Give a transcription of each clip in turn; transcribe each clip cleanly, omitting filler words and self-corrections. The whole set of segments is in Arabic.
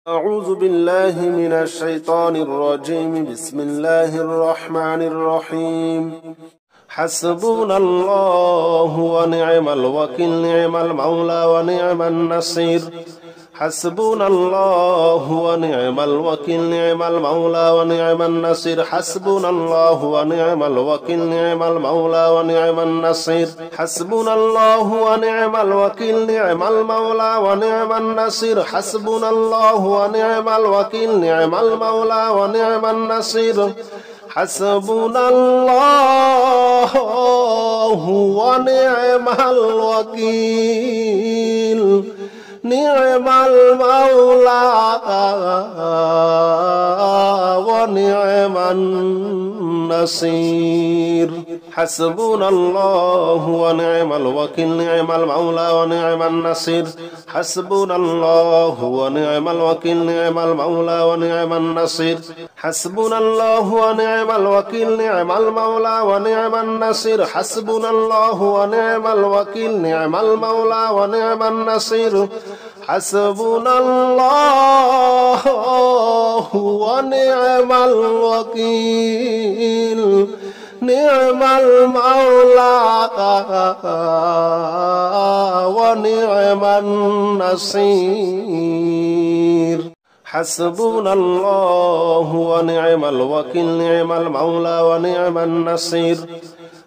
أعوذ بالله من الشيطان الرجيم. بسم الله الرحمن الرحيم. حسبنا الله ونعم الوكيل، نعم المولى ونعم النصير. حسبنا الله ونعم الوكيل، نعم المولى ونعم النصير. حسبنا الله ونعم الوكيل، نعم المولى ونعم النصير. حسبنا الله ونعم الوكيل، نعم المولى ونعم النصير. حسبنا الله ونعم الوكيل، نعم المولى ونعم النصير. حسبنا الله ونعم الوكيل، نعم المولى ونعم النصير. حسبنا الله ونعم الوكيل، نعم المولى ونعم النصير. حسبنا الله ونعم الوكيل، نعم المولى ونعم النصير. حسبنا الله ونعم الوكيل، نعم المولى ونعم النصير. حسبنا الله ونعم الوكيل، نعم المولى ونعم النصير. حسبنا الله ونعم الوكيل، نعم المولى ونعم النصير. حسبنا الله ونعم الوكيل، نعم المولى ونعم النصير. حسبنا الله ونعم الوكيل، نعم المولى ونعم النصير.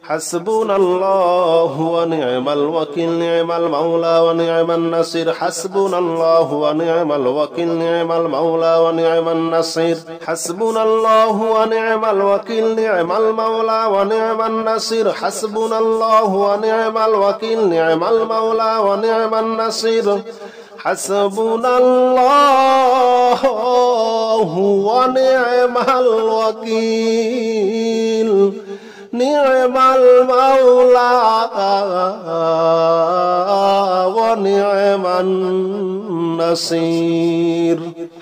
حسبنا الله ونعم الوكيل، نعم المولى ونعم النصير. حسبنا الله ونعم الوكيل، نعم المولى ونعم النصير. حسبنا الله ونعم الوكيل، نعم المولى ونعم النصير. حسبنا الله ونعم الوكيل، نعم المولى ونعم النصير. حسبنا الله ونعم الوكيل، نعم المولى ونعم النصير.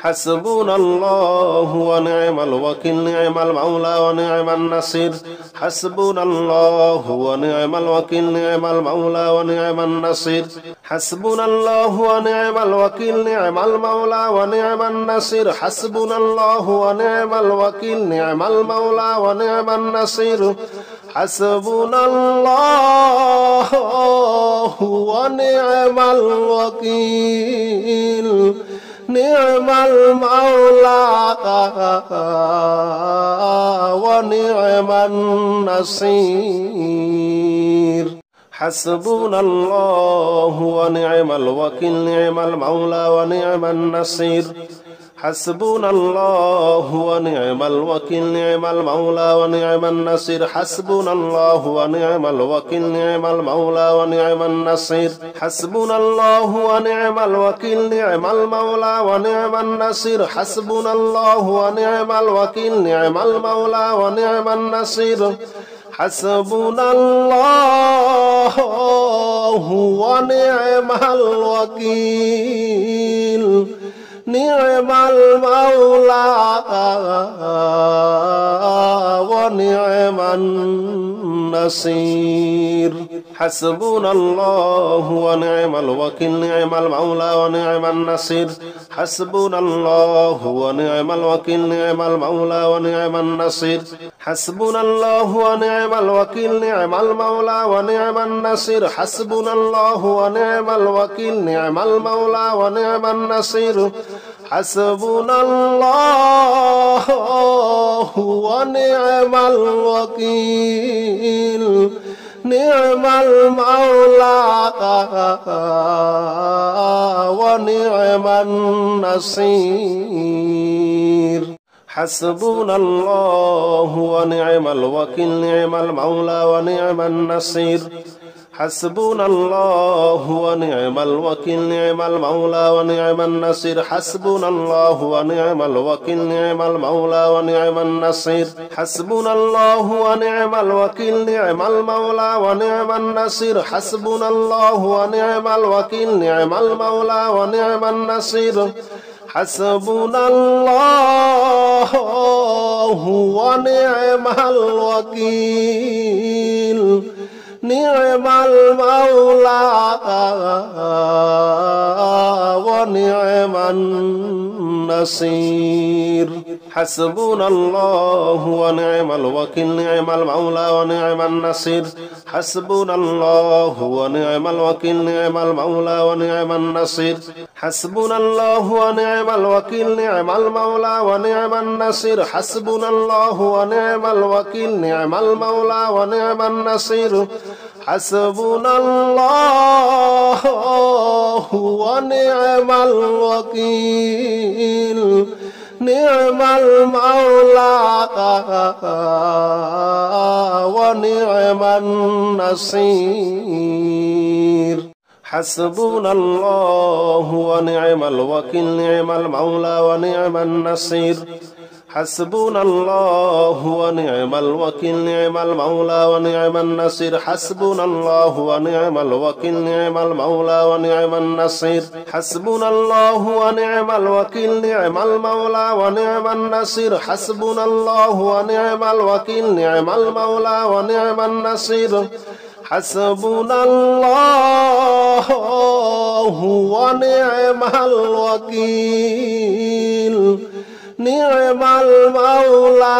حسبنا الله ونعم الوكيل، نعم المولى ونعم النصير. حسبنا الله ونعم الوكيل، نعم المولى ونعم النصير. حسبنا الله ونعم الوكيل، نعم المولى ونعم النصير. حسبنا الله ونعم الوكيل، نعم المولى ونعم النصير. حسبنا الله ونعم الوكيل، نعم المولى ونعم النصير. حسبنا الله ونعم الوكيل، نعم المولى ونعم النصير. حسبنا الله ونعم الوكيل، نعم المولى ونعم النصير. حسبنا الله ونعم الوكيل، نعم المولى ونعم النصير. حسبنا الله ونعم الوكيل، نعم المولى ونعم النصير. حسبنا الله ونعم الوكيل، نعم المولى ونعم النصير. حسبنا الله ونعم الوكيل، نعم المولى ونعم النصير. حسبنا الله ونعم الوكيل، نعم المولى ونعم النصير. حسبنا الله ونعم الوكيل، نعم المولى ونعم النصير. حسبنا الله ونعم الوكيل، نعم المولى ونعم النصير. حسبنا الله ونعم الوكيل، نعم المولى ونعم النصير. حسبنا الله ونعم الوكيل، نعم المولى ونعم النصير. حسبنا الله ونعم الوكيل، نعم المولى ونعم النصير. حسبنا الله ونعم الوكيل، نعم المولى ونعم النصير. حسبنا الله ونعم الوكيل، نعم المولى ونعم النصير. حسبنا الله ونعم الوكيل، نعم المولى ونعم النصير. حسبنا الله ونعم الوكيل، نعم المولى ونعم النصير. النصير حسبنا الله ونعم الوكيل نعم المولى ونعم النصير حسبنا الله ونعم الوكيل نعم المولى ونعم النصير حسبنا الله ونعم الوكيل نعم المولى ونعم النصير حسبنا الله ونعم الوكيل نعم المولى ونعم النصير حسبنا الله ونعم الوكيل نعم المولى ونعم النصير حسبنا الله ونعم الوكيل نعم المولى ونعم النصير حسبنا الله ونعم الوكيل نعم المولى ونعم النصير حسبنا الله ونعم الوكيل نعم المولى ونعم النصير حسبنا الله ونعم الوكيل نعم المولى ونعم النصير حسبنا الله ونعم الوكيل نعم المولى ونعم النصير حسبنا الله ونعم الوكيل نعم المولى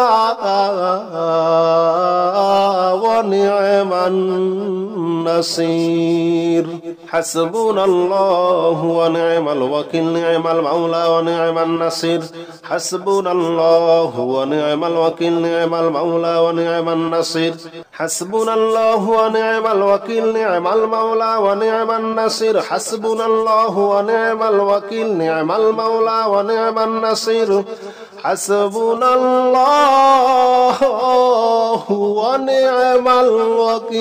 ونعم النصير حسبنا الله ونعم الوكيل نعم المولى ونعم النصير حسبنا الله ونعم الوكيل نعم المولى ونعم النصير حسبنا الله ونعم الوكيل نعم المولى ونعم النصير حسبنا الله ونعم الوكيل نعم المولى ونعم النصير حسبنا الله ونعم الوكيل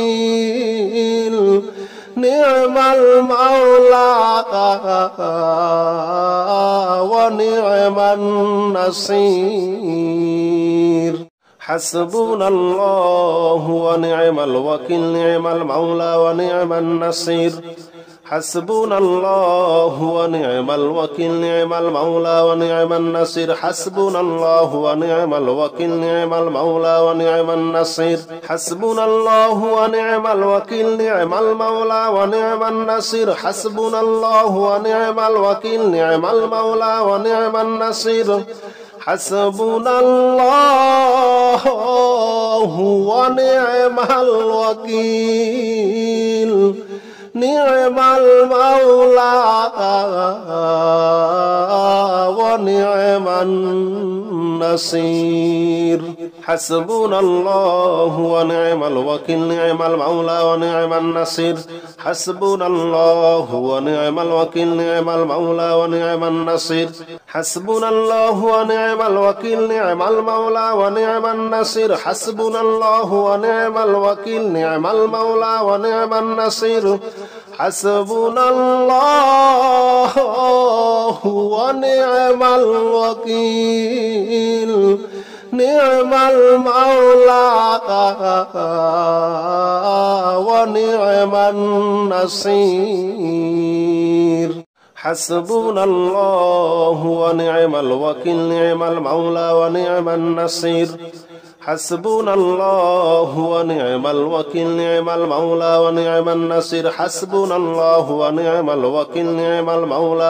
نعم المولى ونعم النصير حسبنا الله ونعم الوكيل نعم المولى ونعم النصير حسبنا الله ونعم الوكيل نعم المولى ونعم النصير حسبنا الله ونعم الوكيل نعم المولى ونعم النصير حسبنا الله ونعم الوكيل نعم المولى ونعم النصير حسبنا الله ونعم الوكيل نعم المولى ونعم النصير حسبنا الله ونعم الوكيل نعم المولى ونعم النصير حسبنا الله ونعم الوكيل نعم المولى ونعم النصير حسبنا الله ونعم الوكيل نعم المولى ونعم النصير حسبنا الله ونعم الوكيل نعم المولى ونعم النصير حسبنا الله ونعم الوكيل نعم المولى ونعم النصير حسبنا الله ونعم الوكيل نعم المولى ونعم النصير حسبنا الله ونعم الوكيل نعم المولى ونعم النصير حسبنا الله ونعم الوكيل نعم المولى ونعم النصير حسبنا الله ونعم الوكيل نعم المولى ونعم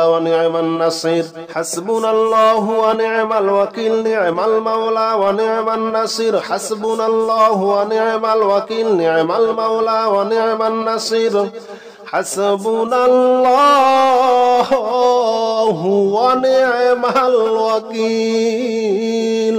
النصير حسبنا الله ونعم الوكيل نعم المولى ونعم النصير حسبنا الله ونعم الوكيل نعم المولى ونعم النصير حسبنا الله ونعم الوكيل نعم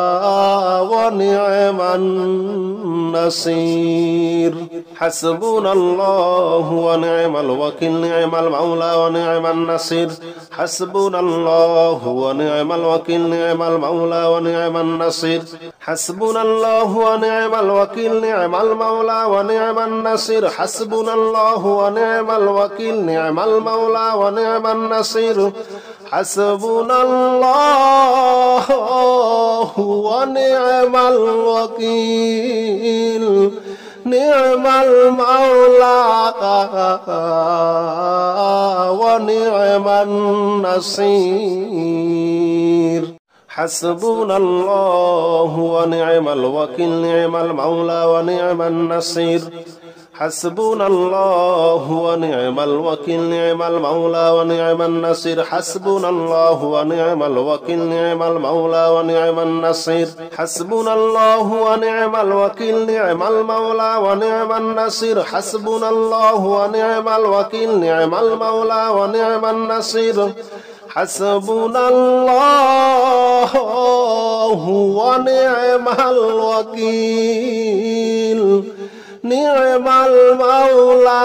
المولى ونعم النصير حسبنا الله ونعم الوكيل نعم المولى ونعم النصير حسبنا الله ونعم الوكيل نعم المولى ونعم النصير حسبنا الله ونعم الوكيل نعم المولى ونعم النصير حسبنا الله ونعم الوكيل نعم المولى ونعم النصير حسبنا الله ونعم الوكيل نعم المولى ونعم النصير حسبنا الله ونعم الوكيل نعم المولى ونعم النصير حسبنا الله ونعم الوكيل نعم المولى ونعم النصير حسبنا الله ونعم الوكيل نعم المولى ونعم النصير حسبنا الله ونعم الوكيل نعم المولى ونعم النصير حسبنا الله ونعم الوكيل نعم المولى ونعم النصير حسبنا الله ونعم الوكيل نعم المولى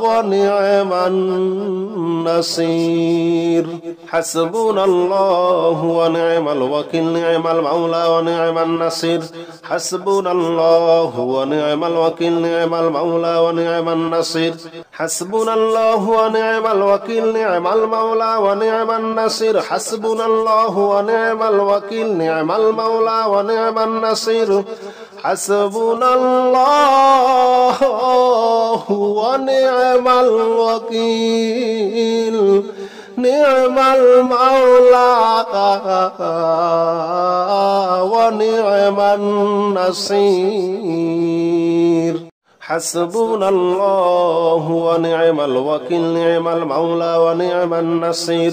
ونعم النصير حسبنا الله ونعم الوكيل نعم المولى ونعم النصير حسبنا الله ونعم الوكيل نعم المولى ونعم النصير حسبنا الله ونعم الوكيل نعم المولى ونعم النصير حسبنا الله ونعم الوكيل نعم المولى ونعم النصير حسبنا الله ونعم الوكيل نعم المولى ونعم النصير حسبنا الله ونعم الوكيل نعم المولى ونعم النصير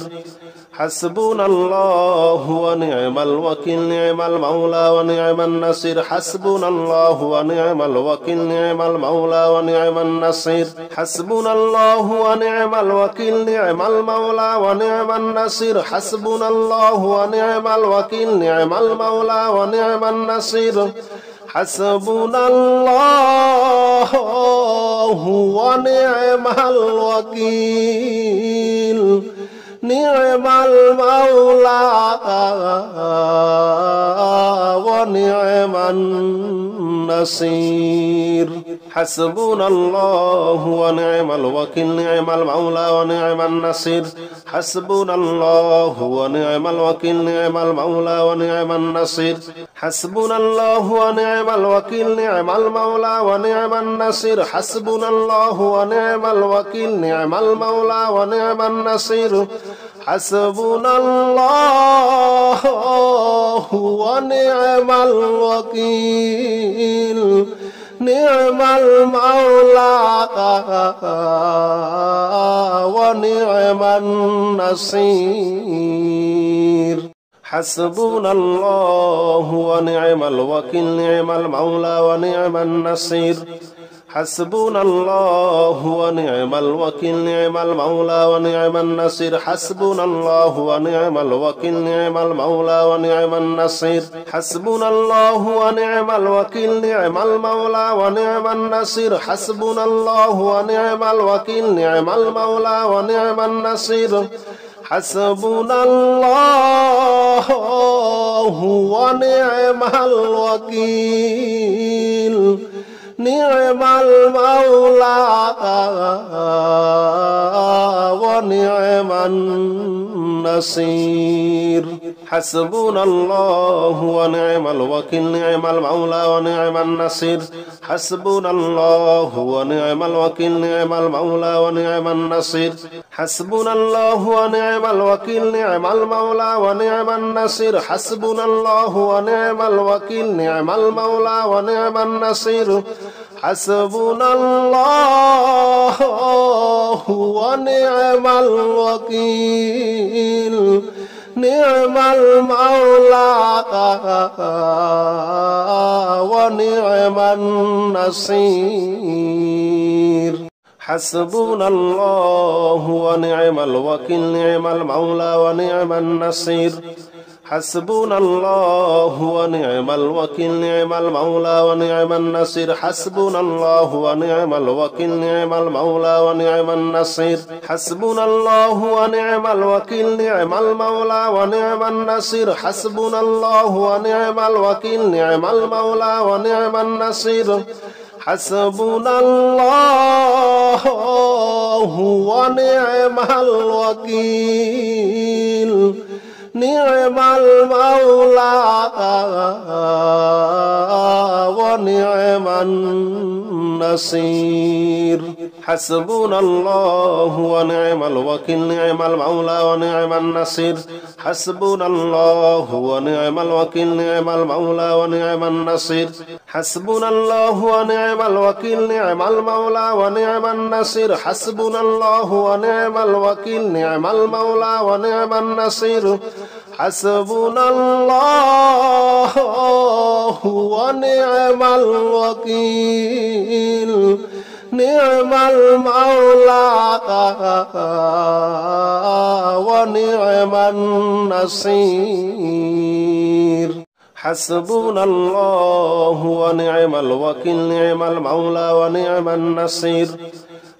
حسبنا الله ونعم الوكيل نعم المولى ونعم النصير حسبنا الله ونعم الوكيل نعم المولى ونعم النصير حسبنا الله ونعم الوكيل نعم المولى ونعم النصير حسبنا الله ونعم الوكيل نعم المولى ونعم النصير حسبنا الله ونعم الوكيل نعم المولى ونعم النصير حسبنا الله ونعم الوكيل نعم المولى ونعم النصير حسبنا الله ونعم الوكيل نعم المولى ونعم النصير حسبنا الله ونعم الوكيل نعم المولى ونعم النصير حسبنا الله ونعم الوكيل نعم المولى ونعم النصير حسبنا الله ونعم الوكيل نعم المولى ونعم النصير حسبنا الله ونعم الوكيل نعم المولى ونعم النصير حسبنا الله ونعم الوكيل نعم المولى ونعم النصير حسبنا الله ونعم الوكيل نعم المولى ونعم النصير حسبنا الله ونعم الوكيل نعم المولى ونعم النصير حسبنا الله ونعم الوكيل نعم المولى ونعم النصير حسبنا الله ونعم الوكيل نعم المولى ونعم النصير حسبنا الله ونعم الوكيل نعم المولى ونعم النصير حسبنا الله ونعم الوكيل نعم المولى ونعم النصير حسبنا الله ونعم الوكيل نعم المولى ونعم النصير حسبنا الله ونعم الوكيل نعم المولى ونعم النصير حسبنا الله ونعم الوكيل نعم المولى ونعم النصير حسبنا الله ونعم الوكيل نعم المولى ونعم النصير حسبنا الله ونعم الوكيل نعم المولى ونعم النصير حسبنا الله ونعم الوكيل نعم المولى ونعم النصير حسبنا الله ونعم الوكيل نعم المولى ونعم النصير حسبنا الله ونعم الوكيل نعم المولى ونعم النصير حسبنا الله ونعم الوكيل نعم المولى ونعم النصير النصير حسبنا الله ونعم الوكيل نعم المولى ونعم النصير حسبنا الله ونعم الوكيل نعم المولى ونعم النصير حسبنا الله ونعم الوكيل نعم المولى ونعم النصير حسبنا الله ونعم الوكيل نعم المولى ونعم النصير حسبنا الله ونعم الوكيل نعم المولى ونعم النصير حسبنا الله ونعم الوكيل نعم المولى ونعم النصير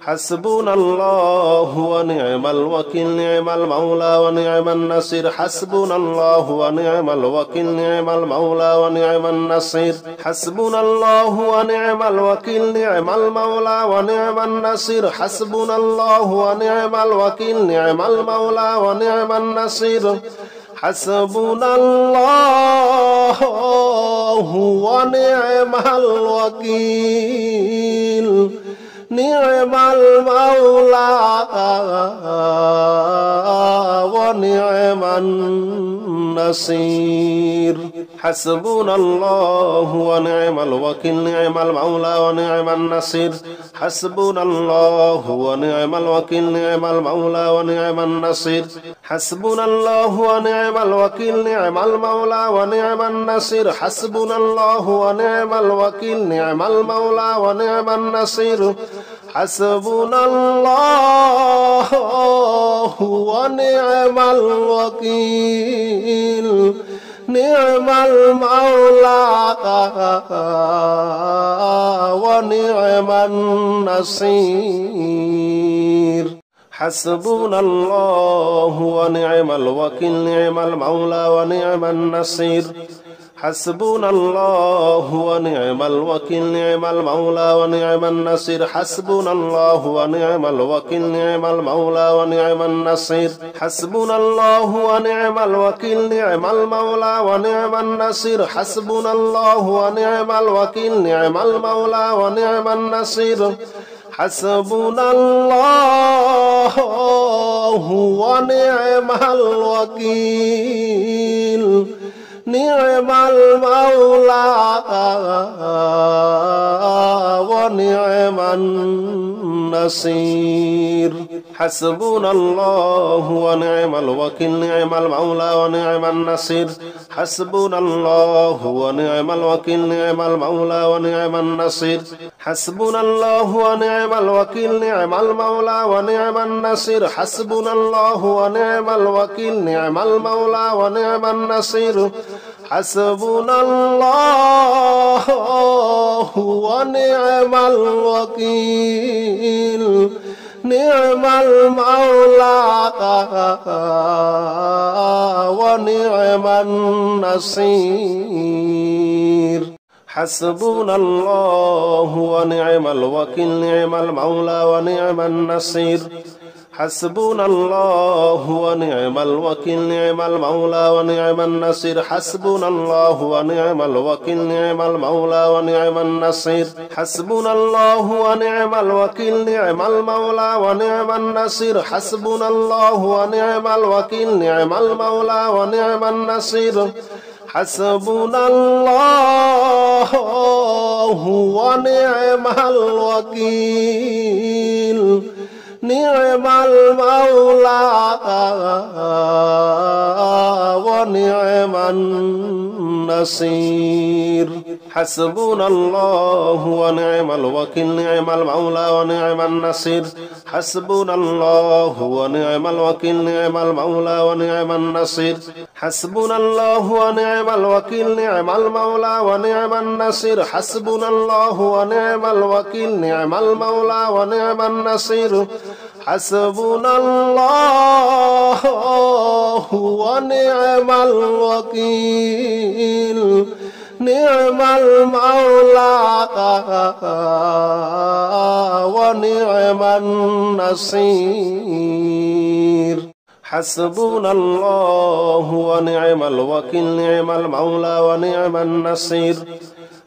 حسبنا الله ونعم الوكيل نعم المولى ونعم النصير حسبنا الله ونعم الوكيل نعم المولى ونعم النصير حسبنا الله ونعم الوكيل نعم المولى ونعم النصير حسبنا الله ونعم الوكيل نعم المولى ونعم النصير حسبنا الله ونعم الوكيل نعم المولى ونعم النصير حسبنا الله ونعم الوكيل نعم المولى ونعم النصير حسبنا الله ونعم الوكيل نعم المولى ونعم النصير حسبنا الله ونعم الوكيل نعم المولى ونعم النصير حسبنا الله ونعم الوكيل نعم المولى ونعم النصير حسبنا الله ونعم الوكيل نعم المولى ونعم النصير حسبنا الله ونعم الوكيل نعم المولى ونعم النصير حسبنا الله ونعم الوكيل نعم المولى ونعم النصير حسبنا الله ونعم الوكيل نعم المولى ونعم النصير حسبنا الله ونعم الوكيل نعم المولى ونعم النصير حسبنا الله ونعم الوكيل نعم المولى ونعم النصير حسبنا الله ونعم الوكيل نعم المولى ونعم النصير حسبنا الله ونعم الوكيل نعم المولى ونعم النصير حسبنا الله ونعم الوكيل نعم المولى ونعم النصير حسبنا الله ونعم الوكيل نعم المولى ونعم النصير حسبنا الله ونعم الوكيل نعم المولى ونعم النصير حسبنا الله ونعم الوكيل نعم المولى ونعم النصير حسبنا الله ونعم الوكيل نعم المولى ونعم النصير حسبنا الله ونعم الوكيل نعم المولى ونعم النصير حسبنا الله ونعم الوكيل نعم المولى ونعم النصير حسبنا الله ونعم الوكيل نعم المولى ونعم النصير حسبنا الله ونعم الوكيل نعم المولى ونعم النصير حسبنا الله ونعم الوكيل نعم المولى ونعم النصير حسبنا الله ونعم الوكيل نعم المولى ونعم النصير حسبنا الله ونعم الوكيل نعم المولى ونعم النصير حسبنا الله ونعم الوكيل نعم المولى ونعم النصير حسبنا الله ونعم الوكيل نعم المولى ونعم النصير حسبنا الله ونعم الوكيل نعم المولى ونعم النصير حسبنا الله ونعم الوكيل نعم المولى ونعم النصير